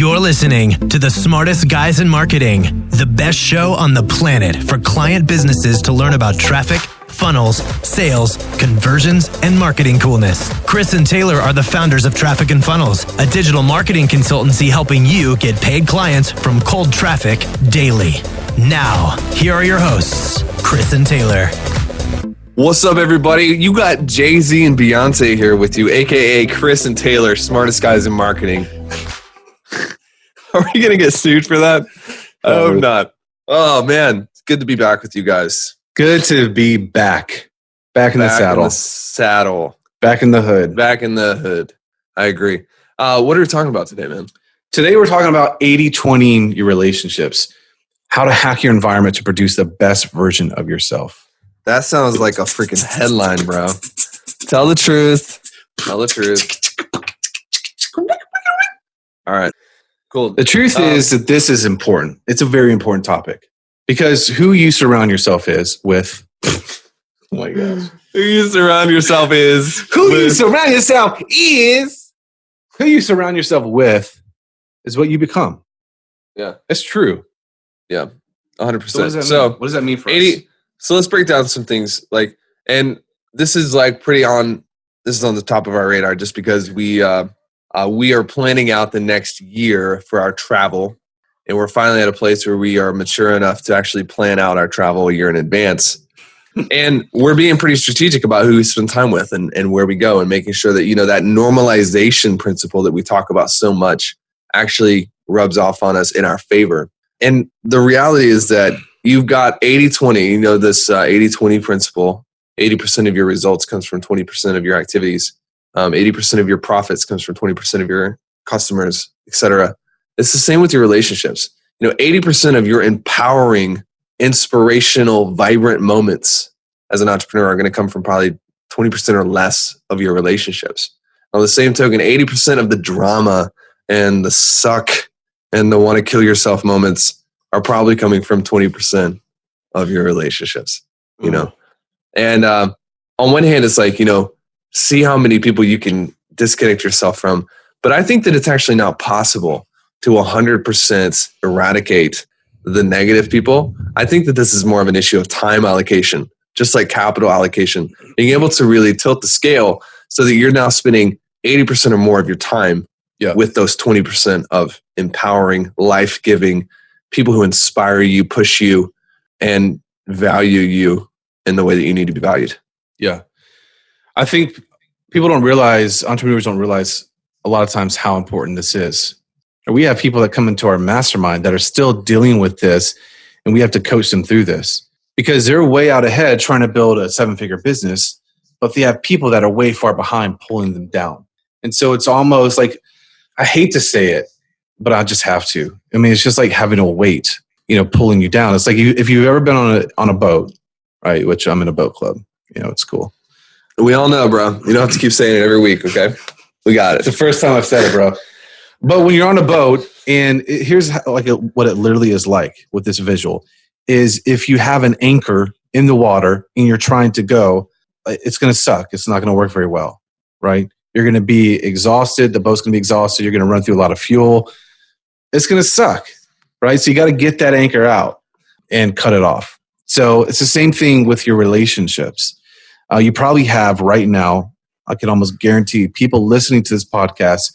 You're listening to the smartest guys in marketing, the best show on the planet for client businesses to learn about traffic, funnels, sales, conversions, and marketing coolness. Chris and Taylor are the founders of Traffic and Funnels, a digital marketing consultancy helping you get paid clients from cold traffic daily. Now, here are your hosts, Chris and Taylor. What's up, everybody? You got Jay-Z and Beyonce here with you, aka Chris and Taylor, smartest guys in marketing. Are we going to get sued for that? I hope not. Oh, man. It's good to be back with you guys. Good to be back. Back in the saddle. Back in the hood. Back in the hood. I agree. What are we talking about today, man? Today we're talking about 80-20 your relationships. How to hack your environment to produce the best version of yourself. That sounds like a freaking headline, bro. Tell the truth. Tell the truth. All right. Cool. The truth is that this is important. It's a very important topic because who you surround yourself with. Oh my gosh. Who you surround yourself with is what you become. Yeah. That's true. Yeah. 100%. So what does that mean for 80, us? So let's break down some things and this is on the top of our radar just because we are planning out the next year for our travel, and we're finally at a place where we are mature enough to actually plan out our travel a year in advance. And we're being pretty strategic about who we spend time with and where we go, and making sure that, that normalization principle that we talk about so much actually rubs off on us in our favor. And the reality is that you've got 80-20, this 80-20 principle. 80% of your results comes from 20% of your activities. 80% of your profits comes from 20% of your customers, etc. It's the same with your relationships. 80% of your empowering, inspirational, vibrant moments as an entrepreneur are going to come from probably 20% or less of your relationships. On the same token, 80% of the drama and the suck and the want to kill yourself moments are probably coming from 20% of your relationships, And on one hand, it's like, see how many people you can disconnect yourself from. But I think that it's actually not possible to 100% eradicate the negative people. I think that this is more of an issue of time allocation, just like capital allocation, being able to really tilt the scale so that you're now spending 80% or more of your time with those 20% of empowering, life-giving people who inspire you, push you, and value you in the way that you need to be valued. Yeah. I think entrepreneurs don't realize a lot of times how important this is. We have people that come into our mastermind that are still dealing with this, and we have to coach them through this because they're way out ahead trying to build a 7-figure business, but they have people that are way far behind pulling them down. And so it's almost like, I hate to say it, but I just have to. I mean, it's just like having a weight, pulling you down. It's like if you've ever been on a boat, right? Which I'm in a boat club, it's cool. We all know, bro. You don't have to keep saying it every week, okay? We got it. It's the first time I've said it, bro. But when you're on a boat, and here's what it literally is like with this visual, is if you have an anchor in the water and you're trying to go, it's going to suck. It's not going to work very well, right? You're going to be exhausted. The boat's going to be exhausted. You're going to run through a lot of fuel. It's going to suck, right? So you got to get that anchor out and cut it off. So it's the same thing with your relationships. You probably have right now, I can almost guarantee people listening to this podcast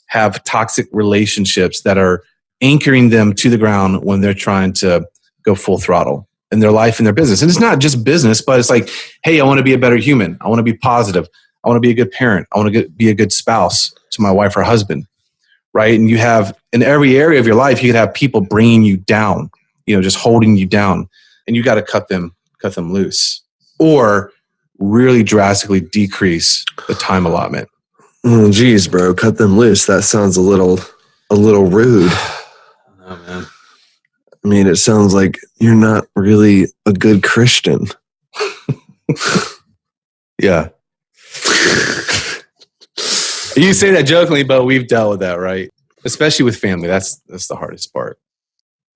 have toxic relationships that are anchoring them to the ground when they're trying to go full throttle in their life and their business. And it's not just business, but it's like, hey, I want to be a better human. I want to be positive. I want to be a good parent. I want to be a good spouse to my wife or husband, right? And you have, in every area of your life, you could have people bringing you down, just holding you down. And you got to cut them loose or really drastically decrease the time allotment. Oh, geez, bro, cut them loose. That sounds a little rude. Oh, man. I mean, it sounds like you're not really a good Christian. Yeah. You say that jokingly, but we've dealt with that, right? Especially with family. That's the hardest part.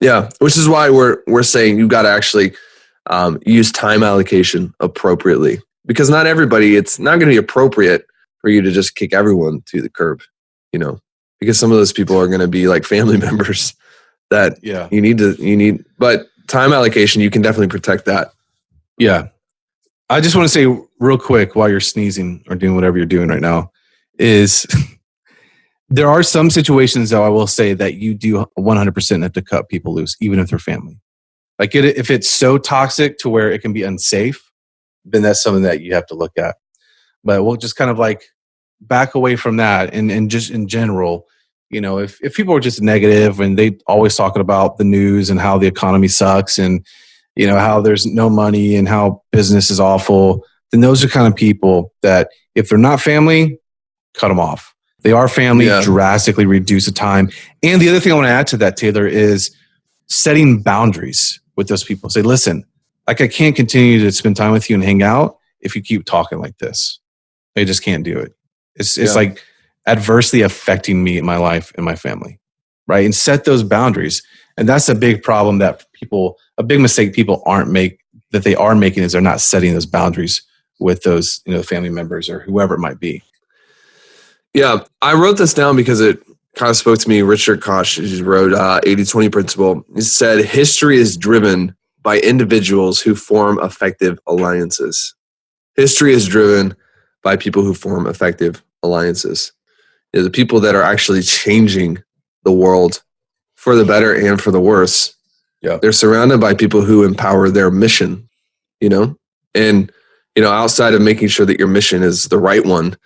Yeah, which is why we're saying you've got to actually use time allocation appropriately. Because not everybody, it's not going to be appropriate for you to just kick everyone to the curb. because some of those people are going to be like family members that Yeah. you need, but time allocation, you can definitely protect that. Yeah. I just want to say real quick while you're sneezing or doing whatever you're doing right now is there are some situations, though, I will say that you do 100% have to cut people loose, even if they're family. Like if it's so toxic to where it can be unsafe, then that's something that you have to look at. But we'll just kind of like back away from that. And just in general, you know, if people are just negative and they always talking about the news and how the economy sucks and, you know, how there's no money and how business is awful, then those are kind of people that if they're not family, cut them off. They are family, drastically reduce the time. And the other thing I want to add to that, Taylor, is setting boundaries with those people. Say, listen, like I can't continue to spend time with you and hang out if you keep talking like this. I just can't do it. It's like adversely affecting me, my life, and my family, right? And set those boundaries. And that's a big problem that a big mistake people are making is they're not setting those boundaries with those, you know, family members or whoever it might be. Yeah, I wrote this down because it kind of spoke to me. Richard Koch, he wrote 80-20 principle. He said, history is driven by individuals who form effective alliances. History is driven by people who form effective alliances. You know, the people that are actually changing the world for the better and for the worse. Yeah, they're surrounded by people who empower their mission, you know? And, you know, outside of making sure that your mission is the right one,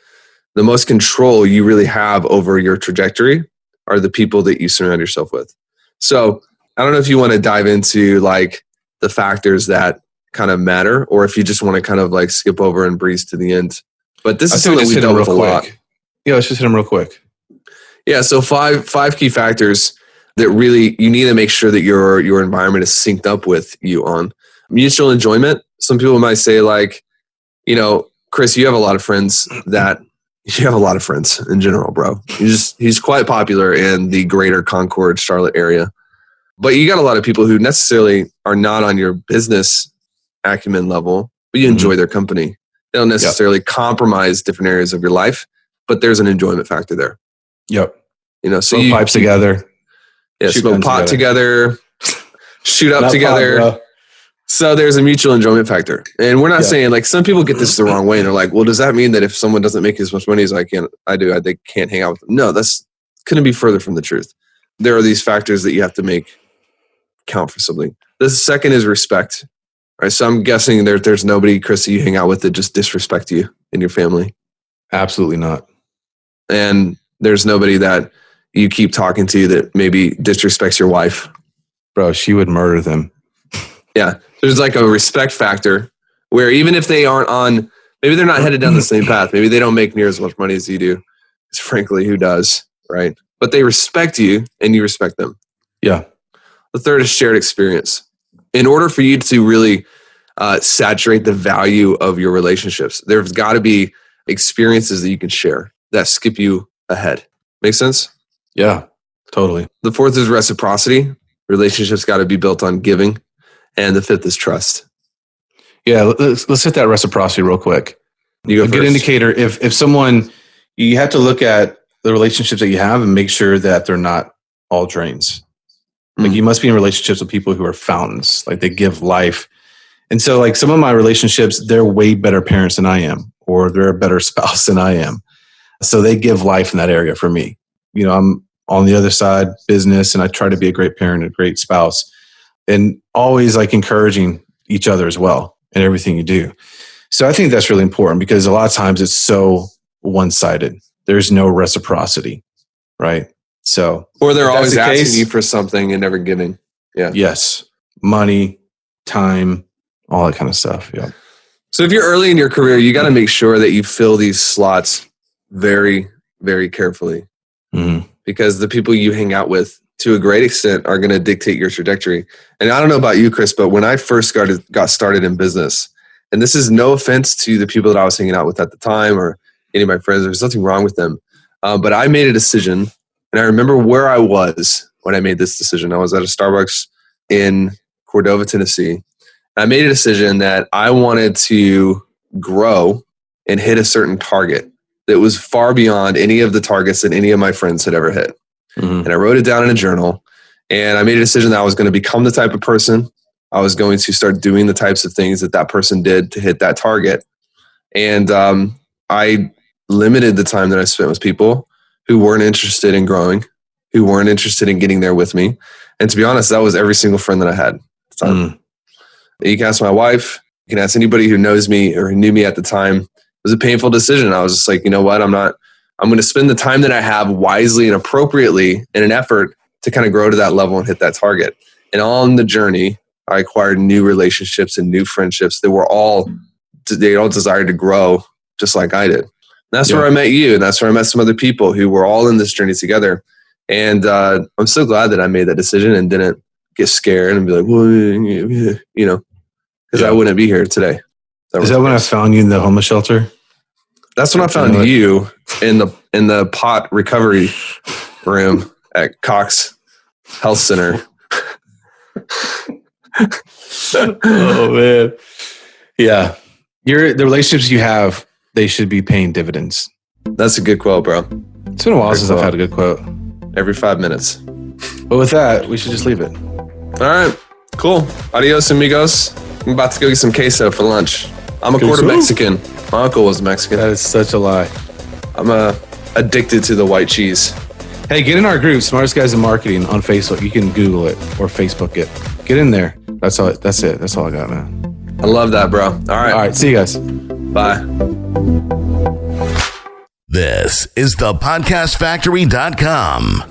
the most control you really have over your trajectory are the people that you surround yourself with. So I don't know if you want to dive into like the factors that kind of matter, or if you just want to kind of like skip over and breeze to the end. But this is something we dealt with a lot. Yeah, let's just hit them real quick. Yeah, so five key factors that really you need to make sure that your environment is synced up with you on. Mutual enjoyment. Some people might say like, you know, Chris, you have a lot of friends in general, bro. He's quite popular in the greater Concord, Charlotte area. But you got a lot of people who necessarily are not on your business acumen level, but you enjoy their company. They don't necessarily compromise different areas of your life, but there's an enjoyment factor there. Yep. You know, so smoke pipes together. Yeah, smoke pot together, shoot up together. Pot, so there's a mutual enjoyment factor. And we're not saying like some people get this the wrong way and they're like, well, does that mean that if someone doesn't make as much money as I do, they can't hang out with them? No, that's couldn't be further from the truth. There are these factors that you have to make count for something. The second is respect. All right, so I'm guessing there's nobody, Chris, that you hang out with that just disrespect you and your family. Absolutely not. And there's nobody that you keep talking to that maybe disrespects your wife. Bro, she would murder them. Yeah. There's like a respect factor where even if they aren't on, maybe they're not headed down the same path. Maybe they don't make near as much money as you do. Because frankly, who does, right? But they respect you and you respect them. Yeah. The third is shared experience. In order for you to really saturate the value of your relationships, there's got to be experiences that you can share that skip you ahead. Make sense? Yeah, totally. The fourth is reciprocity. Relationships got to be built on giving. And the fifth is trust. Yeah, let's hit that reciprocity real quick. You go a good indicator, if someone, you have to look at the relationships that you have and make sure that they're not all drains. Like you must be in relationships with people who are fountains, like they give life. And so like some of my relationships, they're way better parents than I am, or they're a better spouse than I am. So they give life in that area for me. You know, I'm on the other side, business, and I try to be a great parent, a great spouse, and always like encouraging each other as well in everything you do. So I think that's really important because a lot of times it's so one-sided. There's no reciprocity, right? So, or they're always asking you for something and never giving. Yeah. Yes. Money, time, all that kind of stuff. Yeah. So if you're early in your career, you got to make sure that you fill these slots very, very carefully because the people you hang out with to a great extent are going to dictate your trajectory. And I don't know about you, Chris, but when I first got started in business, and this is no offense to the people that I was hanging out with at the time or any of my friends, there's nothing wrong with them. But I made a decision. And I remember where I was when I made this decision. I was at a Starbucks in Cordova, Tennessee. And I made a decision that I wanted to grow and hit a certain target that was far beyond any of the targets that any of my friends had ever hit. And I wrote it down in a journal, and I made a decision that I was going to become the type of person. I was going to start doing the types of things that person did to hit that target. And I limited the time that I spent with people who weren't interested in growing, who weren't interested in getting there with me. And to be honest, that was every single friend that I had at the time. You can ask my wife, you can ask anybody who knows me or who knew me at the time. It was a painful decision. I was just like, you know what? I'm going to spend the time that I have wisely and appropriately in an effort to kind of grow to that level and hit that target. And on the journey, I acquired new relationships and new friendships that they all desired to grow just like I did. And that's where I met you. And that's where I met some other people who were all in this journey together. And I'm so glad that I made that decision and didn't get scared and be like, well, you know, because I wouldn't be here today. Is that when I found you in the homeless shelter? That's when I found you in the pot recovery room at Cox Health Center. Oh man. Yeah. The relationships you have, they should be paying dividends. That's a good quote, bro. It's been a while since I've had a good quote. Every 5 minutes. But with that, we should just leave it. All right. Cool. Adios, amigos. I'm about to go get some queso for lunch. I'm a quarter Mexican. My uncle was Mexican. That is such a lie. I'm addicted to the white cheese. Hey, get in our group, Smartest Guys in Marketing on Facebook. You can Google it or Facebook it. Get in there. That's all. That's it. That's all I got, man. I love that, bro. All right. All right. See you guys. Bye. This is the podcastfactory.com.